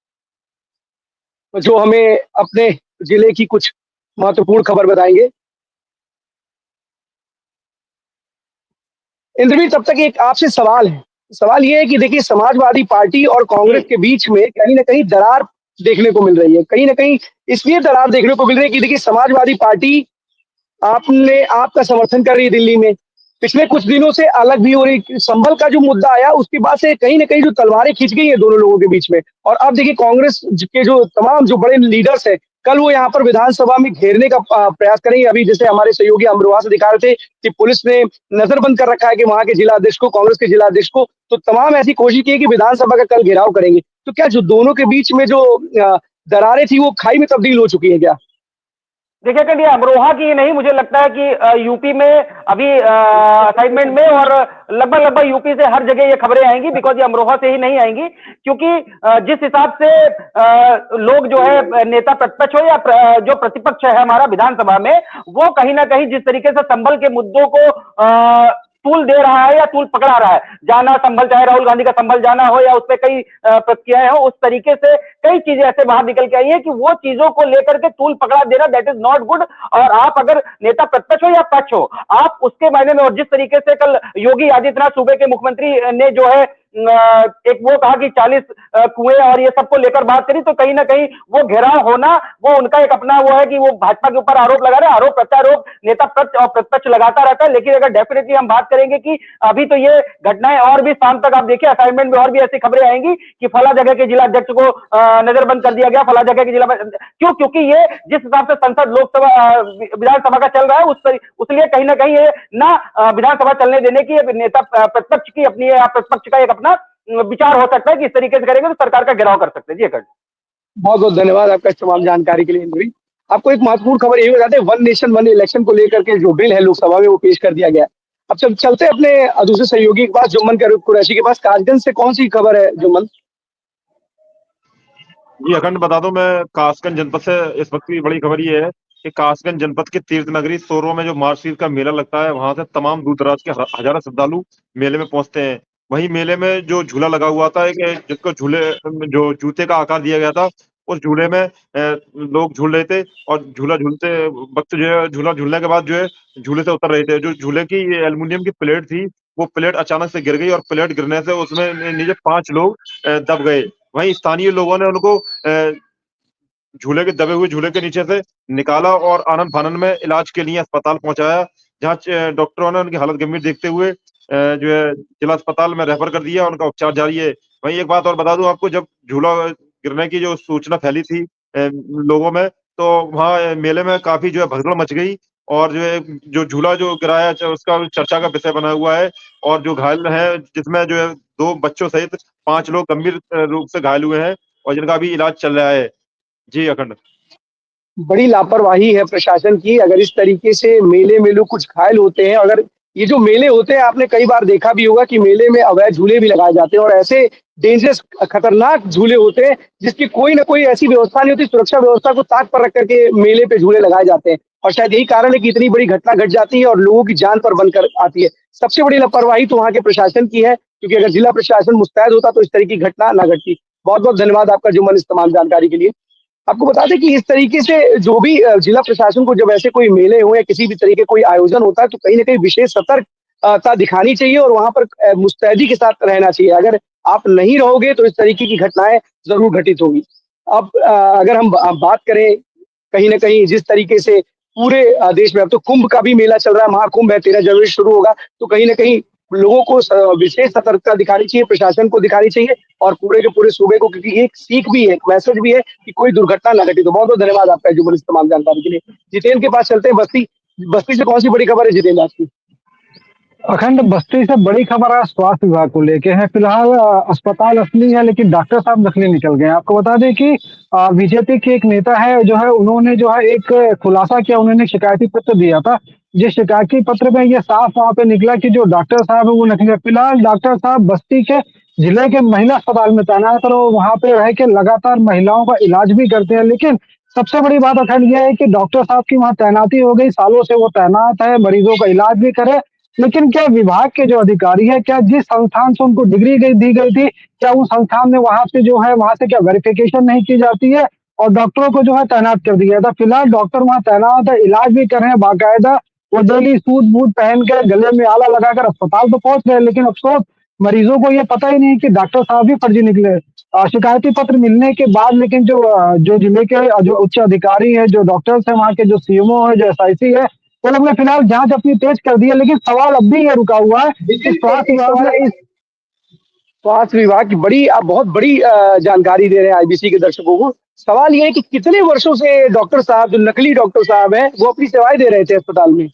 जो हमें अपने जिले की कुछ महत्वपूर्ण खबर बताएंगे। इंद्रवीर, तब तक एक आपसे सवाल है। सवाल ये है कि देखिए, समाजवादी पार्टी और कांग्रेस के बीच में कहीं ना कहीं दरार देखने को मिल रही है। कहीं ना कहीं इसलिए दरार देखने को मिल रही है कि देखिए, समाजवादी पार्टी आपका समर्थन कर रही है दिल्ली में, पिछले कुछ दिनों से अलग भी हो रही। संभल का जो मुद्दा आया उसके बाद से कहीं ना कहीं जो तलवारें खींच गई है दोनों लोगों के बीच में। और अब देखिए, कांग्रेस के जो तमाम जो बड़े लीडर्स है, कल वो यहाँ पर विधानसभा में घेरने का प्रयास करेंगे। अभी जैसे हमारे सहयोगी अमरोहा से दिखा रहे थे कि पुलिस ने नजरबंद कर रखा है कि वहां के जिलाध्यक्ष को, कांग्रेस के जिलाध्यक्ष को, तो तमाम ऐसी कोशिश की है कि विधानसभा का कल घेराव करेंगे। तो क्या जो दोनों के बीच में जो दरारें थी वो खाई में तब्दील हो चुकी है क्या? देखिए कि ये अमरोहा की नहीं, मुझे लगता है कि यूपी में अभी असाइनमेंट में और लगभग लगभग यूपी से हर जगह ये खबरें आएंगी, बिकॉज ये अमरोहा से ही नहीं आएंगी, क्योंकि जिस हिसाब से लोग जो है नेता प्रतिपक्ष हो या जो प्रतिपक्ष है हमारा विधानसभा में, वो कहीं ना कहीं जिस तरीके से संभल के मुद्दों को तूल दे रहा है या तूल पकड़ा रहा है, जाना संभल, चाहे राहुल गांधी का संभल जाना हो या उस पर कई प्रतिक्रियाएं हो, उस तरीके से कई चीजें ऐसे बाहर निकल के आई है कि वो चीजों को लेकर के तूल पकड़ा देना, दैट इज नॉट गुड। और आप अगर नेता प्रतिपक्ष हो या पक्ष हो, आप उसके मायने में, और जिस तरीके से कल योगी आदित्यनाथ सूबे के मुख्यमंत्री ने जो है एक वो कहा कि 40 कुएं और ये सबको लेकर बात करी, तो कहीं ना कहीं वो घेराव होना, वो उनका एक अपना वो है कि वो भाजपा के ऊपर आरोप लगा रहे हैं। आरोप प्रत्यारोप नेता पक्ष और प्रतिपक्ष लगाता रहता है, लेकिन अगर डेफिनेटली हम बात करेंगे कि अभी तो ये घटनाएं और भी शाम तक आप देखिए असाइनमेंट में और भी ऐसी खबरें आएंगी कि फला जगह के जिला अध्यक्ष को नजरबंद कर दिया गया, फला जगह के जिला, क्योंकि ये जिस हिसाब से संसद लोकसभा विधानसभा का चल रहा है उसलिए कहीं ना कहीं ये ना विधानसभा चलने देने की नेता प्रतिपक्ष की अपनी प्रतिपक्ष का एक अपना विचार हो सकता है कि इस तरीके से करेंगे तो सरकार का घेराव कर सकते हैं। जी अकड़, बहुत बहुत धन्यवाद आपका इस तमाम जानकारी के लिए इंद्रवीर। आपको एक महत्वपूर्ण खबर ये बताते हैं, वन नेशन वन इलेक्शन को लेकर के जो बिल है लोकसभा में वो पेश कर दिया गया। अब चलते अपने दूसरे सहयोगी के पास, जुम्मन कुरैशी के पास। कासगंज से कौन सी खबर है जुम्मन? जी अखंड बता दो, मैं कासगंज जनपद से इस वक्त की बड़ी खबर ये है कि कासगंज जनपद के तीर्थ नगरी सोरो में जो मार्गशीर्ष का मेला लगता है, वहां से तमाम दूर दराज के हजारों श्रद्धालु मेले में पहुंचते हैं। वहीं मेले में जो झूला लगा हुआ था, जिसको जो जूते का आकार दिया गया था, उस झूले में लोग झूल रहे थे और झूला झूलते वक्त जो है, झूला झूलने के बाद जो है झूले से उतर रहे थे। जो झूले की एल्युमिनियम की प्लेट थी, वो प्लेट अचानक से गिर गई और प्लेट गिरने से उसमें नीचे 5 लोग दब गए। वहीं स्थानीय लोगों ने उनको झूले के दबे हुए झूले के नीचे से निकाला और आनंद फानंद में इलाज के लिए अस्पताल पहुंचाया, जहां डॉक्टरों ने उनकी हालत गंभीर देखते हुए जो है जिला अस्पताल में रेफर कर दिया, उनका उपचार जारी है। वहीं एक बात और बता दूं आपको, जब झूला गिरने की जो सूचना फैली थी लोगों में, तो वहाँ मेले में काफी जो है भगदड़ मच गई और जो है जो झूला जो गिराया उसका चर्चा का विषय बना हुआ है। और जो घायल है, जिसमें जो है 2 बच्चों सहित 5 लोग गंभीर रूप से घायल हुए हैं और जिनका अभी इलाज चल रहा है। जी अखंड, बड़ी लापरवाही है प्रशासन की। अगर इस तरीके से मेले में लोग कुछ घायल होते हैं, अगर ये जो मेले होते हैं आपने कई बार देखा भी होगा कि मेले में अवैध झूले भी लगाए जाते हैं और ऐसे डेंजरस खतरनाक झूले होते हैं जिसकी कोई ना कोई ऐसी व्यवस्था नहीं होती, सुरक्षा व्यवस्था को ताक पर रख करके मेले पे झूले लगाए जाते हैं और शायद यही कारण है कि इतनी बड़ी घटना घट जाती है और लोगों की जान पर बनकर आती है। सबसे बड़ी लापरवाही तो वहाँ के प्रशासन की है, क्योंकि अगर जिला प्रशासन मुस्तैद होता तो इस तरह की घटना ना घटती। बहुत बहुत धन्यवाद आपका जुम्मन इस तमाम जानकारी के लिए। आपको बता दें कि इस तरीके से जो भी जिला प्रशासन को जब ऐसे कोई मेले हो या किसी भी तरीके कोई आयोजन होता है तो कहीं ना कहीं विशेष सतर्कता दिखानी चाहिए और वहां पर मुस्तैदी के साथ रहना चाहिए। अगर आप नहीं रहोगे तो इस तरीके की घटनाएं जरूर घटित होगी। अब अगर हम बात करें कहीं ना कहीं जिस तरीके से पूरे देश में, अब तो कुंभ का भी मेला चल रहा है, महाकुंभ है, 13 जनवरी शुरू होगा, तो कहीं ना कहीं लोगों को विशेष सतर्कता दिखानी चाहिए, प्रशासन को दिखानी चाहिए और पूरे के पूरे सूबे को, क्योंकि एक सीख भी है, एक मैसेज भी है कि कोई दुर्घटना न घटे। तो बहुत बहुत धन्यवाद आपका जुम्मन इस तमाम जानकारी के लिए। जितेंद्र के पास चलते हैं। बस्ती बस्ती से कौन सी बड़ी खबर है जितेंद्र आज की? अखंड, बस्ती से बड़ी खबर आज स्वास्थ्य विभाग को लेके है। फिलहाल अस्पताल असली है लेकिन डॉक्टर साहब नकली निकल गए हैं। आपको बता दें कि बीजेपी के एक नेता है जो है, उन्होंने जो है एक खुलासा किया, उन्होंने शिकायती पत्र दिया था। जिस शिकायती पत्र में ये साफ वहां पे निकला कि जो डॉक्टर साहब है वो नकली है। फिलहाल डॉक्टर साहब बस्ती के जिले के महिला अस्पताल में तैनात और वहां पे रह के लगातार महिलाओं का इलाज भी करते हैं। लेकिन सबसे बड़ी बात अखंड यह है कि डॉक्टर साहब की वहां तैनाती हो गई, सालों से वो तैनात है, मरीजों का इलाज भी करे, लेकिन क्या विभाग के जो अधिकारी है, क्या जिस संस्थान से उनको डिग्री दी गई थी, क्या उस संस्थान में वहां से जो है वहां से क्या वेरिफिकेशन नहीं की जाती है और डॉक्टरों को जो है तैनात कर दिया था। फिलहाल डॉक्टर वहां तैनात है, इलाज भी कर रहे हैं बाकायदा। वो डेली सूट बूट पहन कर गले में आला लगाकर अस्पताल तो पहुंच रहे हैं, लेकिन अफसोस मरीजों को ये पता ही नहीं कि डॉक्टर साहब भी फर्जी निकले। शिकायती पत्र मिलने के बाद लेकिन जो जिले के जो उच्च अधिकारी है, जो डॉक्टर्स है, वहाँ के जो सीएमओ है, जो एसआईसी है, वो लोग ने फिलहाल जांच अपनी तेज कर दी है। लेकिन सवाल अब भी ये रुका हुआ है कि स्वास्थ्य विभाग की बड़ी, आप बहुत बड़ी जानकारी दे रहे हैं आईबीसी के दर्शकों को। सवाल ये है कि कितने वर्षों से डॉक्टर साहब, जो नकली डॉक्टर साहब हैं, वो अपनी सेवाएं दे रहे थे अस्पताल में?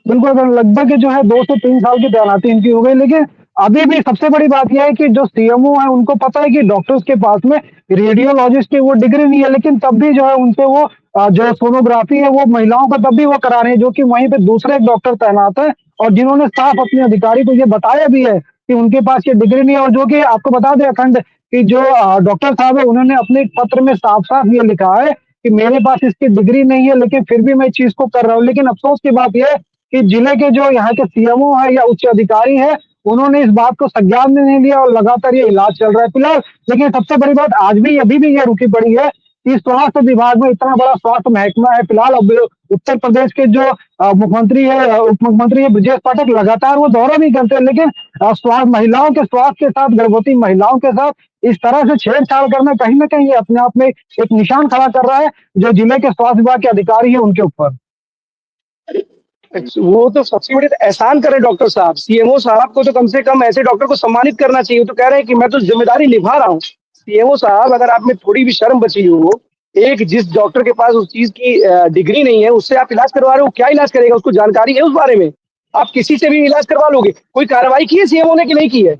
बिल्कुल लगभग जो है 2 से 3 साल की तैनाती इनकी हो गई। लेकिन अभी भी सबसे बड़ी बात यह है कि जो सीएमओ है उनको पता है कि डॉक्टर्स के पास में रेडियोलॉजिस्ट की वो डिग्री नहीं है, लेकिन तब भी जो है उनसे वो जो सोनोग्राफी है वो महिलाओं का तब भी वो करा रहे हैं, जो कि वहीं पे दूसरे एक डॉक्टर तैनात है और जिन्होंने साफ अपने अधिकारी को ये बताया भी है कि उनके पास ये डिग्री नहीं है। और जो कि आपको बता दें अखंड कि जो डॉक्टर साहब है उन्होंने अपने एक पत्र में साफ साफ ये लिखा है कि मेरे पास इसकी डिग्री नहीं है लेकिन फिर भी मैं इस चीज को कर रहा हूँ। लेकिन अफसोस की बात यह है कि जिले के जो यहाँ के सीएमओ है या उच्च अधिकारी है, उन्होंने इस बात को संज्ञान में नहीं लिया और लगातार ये इलाज चल रहा है फिलहाल। लेकिन सबसे बड़ी बात आज भी अभी भी ये रुकी पड़ी है कि स्वास्थ्य विभाग में इतना बड़ा स्वास्थ्य महकमा है। फिलहाल अब उत्तर प्रदेश के जो मुख्यमंत्री है, उप मुख्यमंत्री है ब्रजेश पाठक, लगातार वो दौरा भी करते हैं, लेकिन स्वास्थ्य महिलाओं के स्वास्थ्य के साथ, गर्भवती महिलाओं के साथ इस तरह से छेड़छाड़ करना कहीं ना कहीं ये अपने आप में एक निशान खड़ा कर रहा है जो जिले के स्वास्थ्य विभाग के अधिकारी है उनके ऊपर। वो तो सबसे बड़ी एहसान करे डॉक्टर साहब, सीएमओ साहब को तो कम से कम ऐसे डॉक्टर को सम्मानित करना चाहिए। तो कह रहे हैं कि मैं तो जिम्मेदारी निभा रहा हूँ। सीएमओ साहब, अगर आप में थोड़ी भी शर्म बची हो, एक जिस डॉक्टर के पास उस चीज की डिग्री नहीं है उससे आप इलाज करवा रहे हो, क्या इलाज करेगा? उसको जानकारी है उस बारे में? आप किसी से भी इलाज करवा लोगे? कोई कार्रवाई की है सीएमओ ने कि नहीं की है?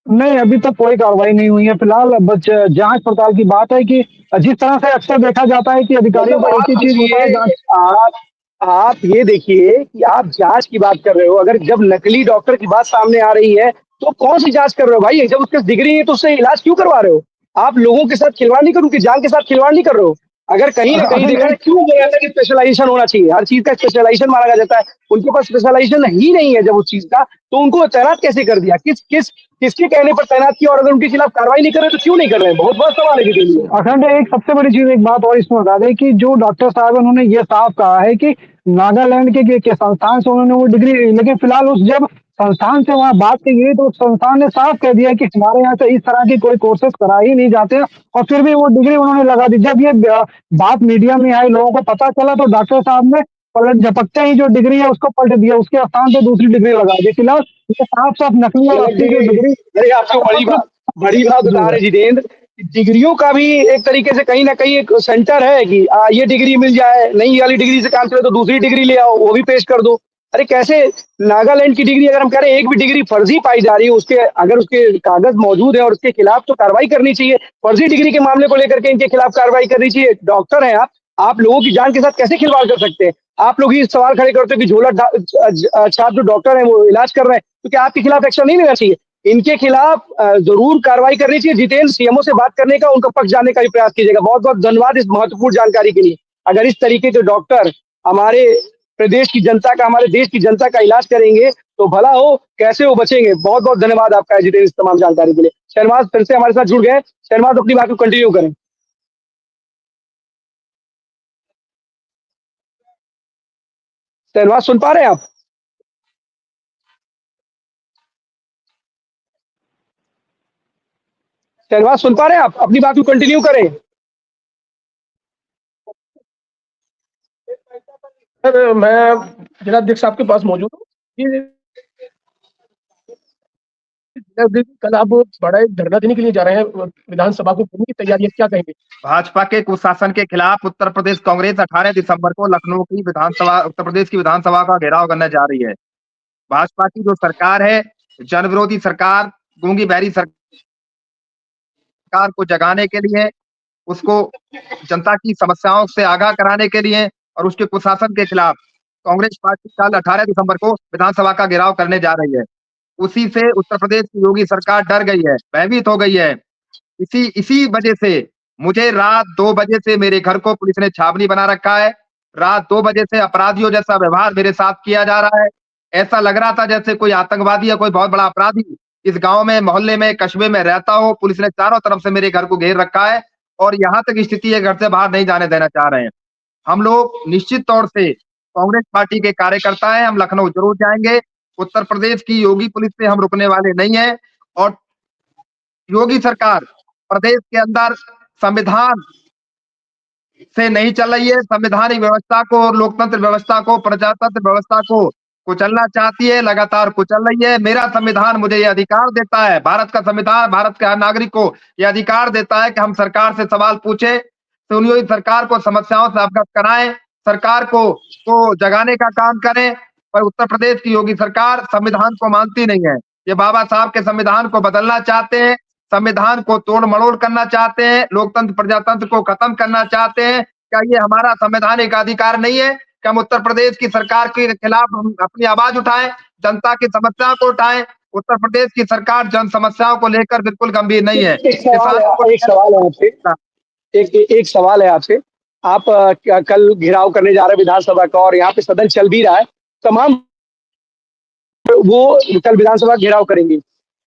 नहीं, अभी तक कोई कार्रवाई नहीं हुई है। फिलहाल बस जांच पड़ताल की बात है कि जिस तरह से अक्सर देखा जाता है कि अधिकारियों का एक ही चीज होता है, जांच। आप ये देखिए कि आप जांच की बात कर रहे हो, अगर जब नकली डॉक्टर की बात सामने आ रही है तो कौन सी जांच कर रहे हो भाई? जब उसके डिग्री है तो उससे इलाज क्यों करवा रहे हो? आप लोगों के साथ खिलवाड़ नहीं कर, उनकी जान के साथ खिलवाड़ नहीं कर रहे हो। अगर कहीं ना कहीं देखा क्यों बोला था कि स्पेशलाइजेशन होना चाहिए, हर चीज का स्पेशलाइजेशन मांगा जाता है, उनके पास स्पेशलाइजेशन ही नहीं है जब उस चीज का, तो उनको तैनात कैसे कर दिया? किसके कहने पर तैनात किया? और अगर उनके खिलाफ कार्रवाई नहीं कर रहे तो क्यों नहीं कर रहे हैं? बहुत बड़ा सवाल है जी। अखंड, एक सबसे बड़ी चीज, एक बात और इसमें बता दें कि जो डॉक्टर साहब है उन्होंने ये साफ कहा है कि नागालैंड के संस्थान से उन्होंने वो डिग्री, लेकिन फिलहाल उस जब संस्थान से वहां बात की गई तो उस संस्थान ने साफ कह दिया कि हमारे यहाँ से इस तरह की कोई कोर्सेज करा ही नहीं जाते और फिर भी वो डिग्री उन्होंने लगा दी। जब ये बात मीडिया में आई, लोगों को पता चला, तो डॉक्टर साहब ने पलट झपकते ही जो डिग्री है उसको पलट दिया, उसके स्थान पे दूसरी डिग्री लगा दी। फिलहाल ये साफ साफ नकली और असली जो डिग्री। अरे आपको बड़ी बात बता रहे जितेंद्र, डिग्रियों का भी एक तरीके से कहीं ना कहीं एक सेंटर है कि ये डिग्री मिल जाए, नहीं वाली डिग्री से काम चले तो दूसरी डिग्री ले आओ, वो भी पेश कर दो। अरे कैसे नागालैंड की डिग्री, अगर हम कह रहे हैं एक भी डिग्री फर्जी पाई जा रही है, उसके अगर उसके कागज मौजूद है और उसके खिलाफ तो कार्रवाई करनी चाहिए। फर्जी डिग्री के मामले को लेकर के इनके खिलाफ कार्रवाई करनी चाहिए। डॉक्टर हैं आप लोगों की जान के साथ कैसे खिलवाड़ कर सकते हैं? आप लोग ही सवाल खड़े करते हो कि झोला छाप जो डॉक्टर है वो इलाज कर रहे हैं, तो क्या आपके खिलाफ एक्शन नहीं लेना चाहिए? इनके खिलाफ जरूर कार्रवाई करनी चाहिए। जितेंद्र सीएमओ से बात करने का, उनका पक्ष जानने का भी प्रयास कीजिएगा। बहुत बहुत धन्यवाद इस महत्वपूर्ण जानकारी के लिए। अगर इस तरीके के डॉक्टर हमारे प्रदेश की जनता का, हमारे देश की जनता का इलाज करेंगे तो भला हो, कैसे वो बचेंगे। बहुत बहुत धन्यवाद आपका जितेंद्र इस तमाम जानकारी के लिए। शहनवाज फिर से हमारे साथ जुड़ गए। शहनवाज अपनी बात को कंटिन्यू करें। शहनवाज सुन पा रहे हैं आप? शहनवाज सुन पा रहे हैं आप? अपनी बात को कंटिन्यू करें। सर मैं जिलाध्यक्ष आपके पास मौजूद हूँ। ये जिलाध्यक्ष, कल आप बड़ा एक धरना देने के लिए जा रहे हैं विधानसभा को, पूरी की तैयारी है, क्या कहेंगे? भाजपा के कुशासन के खिलाफ उत्तर प्रदेश कांग्रेस 18 दिसंबर को लखनऊ की विधानसभा, उत्तर प्रदेश की विधानसभा का घेराव करने जा रही है। भाजपा की जो सरकार है, जन विरोधी सरकार, गूंगी बहरी सरकार को जगाने के लिए, उसको जनता की समस्याओं से आगाह कराने के लिए और उसके कुशासन के खिलाफ कांग्रेस पार्टी कल 18 दिसंबर को विधानसभा का घेराव करने जा रही है। उसी से उत्तर प्रदेश की योगी सरकार डर गई है, भयभीत हो गई है। इसी वजह से मुझे रात 2 बजे से मेरे घर को पुलिस ने छावनी बना रखा है। रात 2 बजे से अपराधियों जैसा व्यवहार मेरे साथ किया जा रहा है। ऐसा लग रहा था जैसे कोई आतंकवादी या कोई बहुत बड़ा अपराधी इस गांव में, मोहल्ले में, कस्बे में रहता हो। पुलिस ने चारों तरफ से मेरे घर को घेर रखा है और यहाँ तक स्थिति है, घर से बाहर नहीं जाने देना चाह रहे हैं। हम लोग निश्चित तौर से कांग्रेस पार्टी के कार्यकर्ता हैं, हम लखनऊ जरूर जाएंगे। उत्तर प्रदेश की योगी पुलिस से हम रुकने वाले नहीं है और योगी सरकार प्रदेश के अंदर संविधान से नहीं चल रही है। संवैधानिक व्यवस्था को, लोकतंत्र व्यवस्था को, प्रजातंत्र व्यवस्था को कुचलना चाहती है, लगातार कुचल रही है। मेरा संविधान मुझे यह अधिकार देता है, भारत का संविधान भारत के हर नागरिक को यह अधिकार देता है कि हम सरकार से सवाल पूछे, सुनियोजित सरकार को समस्याओं से अवगत कराएं, सरकार को जगाने का काम करें। पर उत्तर प्रदेश की योगी सरकार संविधान को मानती नहीं है। ये बाबा साहब के संविधान को बदलना चाहते हैं, संविधान को तोड़ मरोड़ करना चाहते हैं, लोकतंत्र प्रजातंत्र को खत्म करना चाहते हैं। क्या ये हमारा संवैधानिक अधिकार नहीं है कि हम उत्तर प्रदेश की सरकार के खिलाफ हम अपनी आवाज उठाएं, जनता की समस्याओं को उठाएं? उत्तर प्रदेश की सरकार जन समस्याओं को लेकर बिल्कुल गंभीर नहीं है। एक सवाल है आपसे, एक सवाल है आपसे। आप कल घेराव करने जा रहे हैं विधानसभा का और यहाँ पे सदन चल भी रहा है, तमाम वो कल विधानसभा घेराव करेंगे।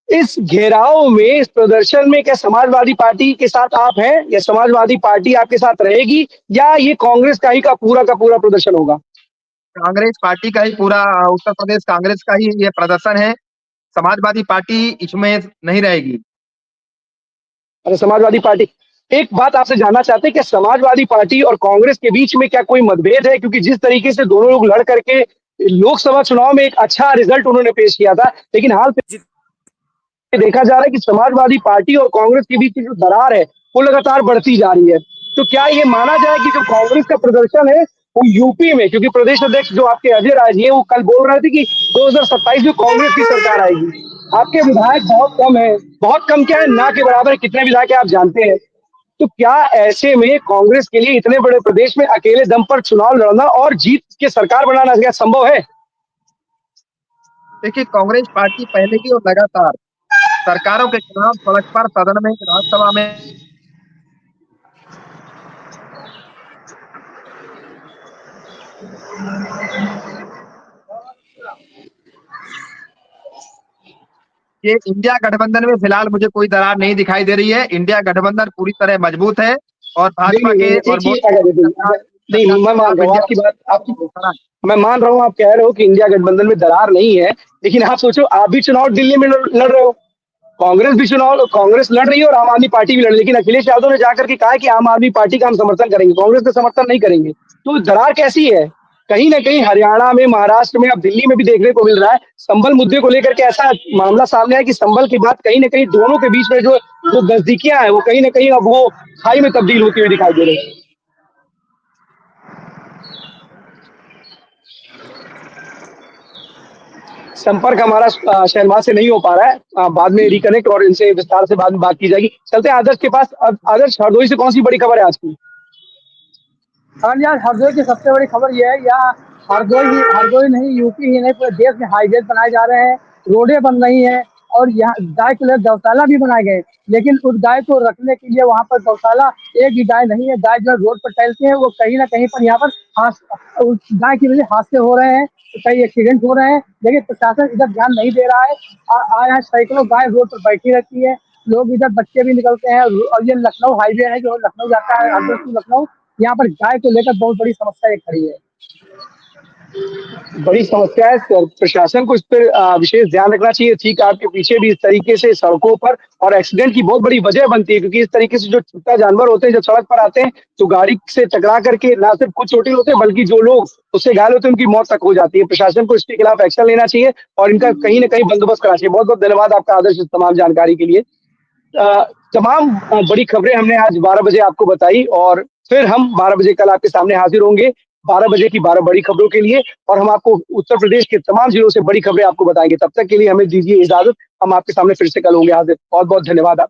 इस घेराव में, इस प्रदर्शन में क्या समाजवादी पार्टी के साथ आप हैं, या समाजवादी पार्टी आपके साथ रहेगी, या ये कांग्रेस का पूरा प्रदर्शन होगा? कांग्रेस पार्टी का ही पूरा, उत्तर प्रदेश कांग्रेस का ही ये प्रदर्शन है। समाजवादी पार्टी इसमें नहीं रहेगी। अरे समाजवादी पार्टी, एक बात आपसे जानना चाहते हैं कि समाजवादी पार्टी और कांग्रेस के बीच में क्या कोई मतभेद है? क्योंकि जिस तरीके से दोनों लोग लड़ करके लोकसभा चुनाव में एक अच्छा रिजल्ट उन्होंने पेश किया था, लेकिन हाल देखा जा रहा है कि समाजवादी पार्टी और कांग्रेस के बीच की जो दरार है वो लगातार बढ़ती जा रही है। तो क्या ये माना जाए कि जो कांग्रेस का प्रदर्शन है वो यूपी में, क्योंकि प्रदेश अध्यक्ष जो आपके अजय राय जी है वो कल बोल रहे थे कि 2027 में कांग्रेस की सरकार आएगी, आपके विधायक बहुत कम है, बहुत कम क्या है, ना के बराबर कितने विधायक है आप जानते हैं। तो क्या ऐसे में कांग्रेस के लिए इतने बड़े प्रदेश में अकेले दम पर चुनाव लड़ना और जीत के सरकार बनाना क्या संभव है? देखिए, कांग्रेस पार्टी पहले की और लगातार सरकारों के खिलाफ सड़क पर, सदन में, विधानसभा में ये इंडिया गठबंधन में फिलहाल मुझे कोई दरार नहीं दिखाई दे रही है। इंडिया गठबंधन पूरी तरह मजबूत है और भाजपा के और नहीं, मैं मान रहा हूँ आपकी बात, मैं मान रहा हूँ आप कह रहे हो कि इंडिया गठबंधन में दरार नहीं है, लेकिन आप सोचो, आप भी चुनाव दिल्ली में लड़ रहे हो, कांग्रेस भी चुनाव, कांग्रेस लड़ रही है और आम आदमी पार्टी भी लड़ रही है, लेकिन अखिलेश यादव ने जाकर के कहा कि आम आदमी पार्टी का हम समर्थन करेंगे, कांग्रेस का समर्थन नहीं करेंगे। तो दरार कैसी है? कहीं ना कहीं हरियाणा में, महाराष्ट्र में, अब दिल्ली में भी देखने को मिल रहा है, संबल मुद्दे को लेकर के ऐसा मामला सामने आया कि संबल की बात कहीं ना कहीं दोनों के बीच में जो नजदीकियां हैं वो कहीं ना कहीं अब वो खाई में तब्दील होती हुई दिखाई दे रही है। संपर्क हमारा शहनवाज से नहीं हो पा रहा है, बाद में रिकनेक्ट और इनसे विस्तार से बाद में बात की जाएगी। चलते हैं आदर्श के पास। आदर्श, हरदोई से कौन सी बड़ी खबर है आज की? हाँ यार, हरदोई की सबसे बड़ी खबर ये है, यहाँ हरदोई नहीं, यूपी ही नहीं, पूरे देश में हाईवे बनाए जा रहे हैं, रोडें बन रही हैं, और यहाँ गाय के लिए गौशाला भी बनाए गए। लेकिन उस गाय को रखने के लिए वहाँ पर गौशाला, एक भी गाय नहीं है। गाय जो रोड पर टहलती है, वो कहीं ना कहीं पर यहाँ पर उस गाय की वजह से हादसे हो रहे हैं, कई एक्सीडेंट हो रहे हैं, लेकिन प्रशासन इधर ध्यान नहीं दे रहा है। यहाँ सैकड़ों गाय रोड पर बैठी रहती है, लोग इधर, बच्चे भी निकलते हैं, और ये लखनऊ हाईवे है जो लखनऊ जाता है, हरदोई टू लखनऊ। यहाँ पर गाय को लेकर बहुत बड़ी समस्या एक खड़ी है। बड़ी समस्या है सर, प्रशासन को इस पर विशेष ध्यान रखना चाहिए। ठीक, आपके पीछे भी इस तरीके से सड़कों पर और एक्सीडेंट की बहुत बड़ी वजह बनती है, क्योंकि इस तरीके से जो छोटा जानवर होते हैं, जब सड़क पर आते हैं तो गाड़ी से टकरा करके ना सिर्फ खुद चोटिल होते हैं, बल्कि जो लोग उससे घायल होते हैं उनकी मौत तक हो जाती है। प्रशासन को इसके खिलाफ एक्शन लेना चाहिए और इनका कहीं ना कहीं बंदोबस्त करना चाहिए। बहुत बहुत धन्यवाद आपका आदर्श, इस तमाम जानकारी के लिए। तमाम बड़ी खबरें हमने आज 12 बजे आपको बताई, और फिर हम 12 बजे कल आपके सामने हाजिर होंगे 12 बजे की 12 बड़ी खबरों के लिए, और हम आपको उत्तर प्रदेश के तमाम जिलों से बड़ी खबरें आपको बताएंगे। तब तक के लिए हमें दीजिए इजाजत, हम आपके सामने फिर से कल होंगे हाजिर। बहुत बहुत धन्यवाद आप।